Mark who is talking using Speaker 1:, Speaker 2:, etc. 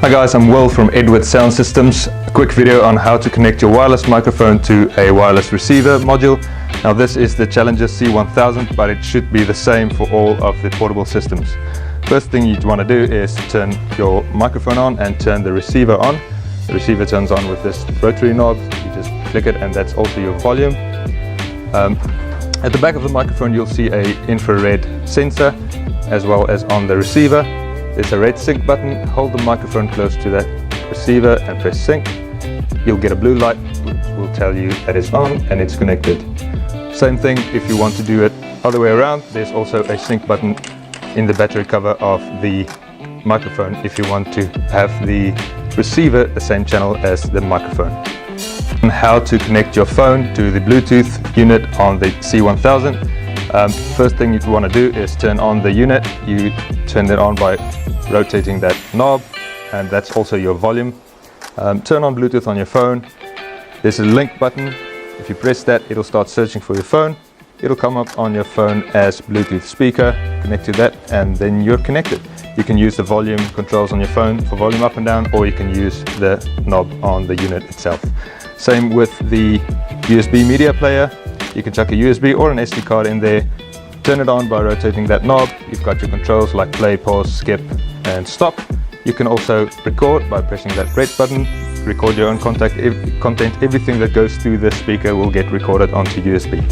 Speaker 1: Hi guys, I'm Will from Edward Sound Systems. A quick video on how to connect your wireless microphone to a wireless receiver module. Now this is the Challenger C1000, but it should be the same for all of the portable systems. First thing you'd want to do is turn your microphone on and turn the receiver on. The receiver turns on with this rotary knob. You just click it and that's also your volume. At the back of the microphone you'll see an infrared sensor, as well as on the receiver. There's a red sync button. Hold the microphone close to that receiver and press sync. You'll get a blue light which will tell you that it's on and it's connected. Same thing if you want to do it other way around. There's also a sync button in the battery cover of the microphone if you want to have the receiver the same channel as the microphone. And how to connect your phone to the Bluetooth unit on the C1000. First thing you'd want to do is turn on the unit. You turn it on by rotating that knob, and that's also your volume. Turn on Bluetooth on your phone. There's a link button. If you press that, it'll start searching for your phone. It'll come up on your phone as Bluetooth speaker. Connect to that and then you're connected. You can use the volume controls on your phone for volume up and down, or you can use the knob on the unit itself. Same with the USB media player. You can chuck a USB or an SD card in there, turn it on by rotating that knob. You've got your controls like play, pause, skip and stop. You can also record by pressing that red button, record your own content. Everything that goes through the speaker will get recorded onto USB.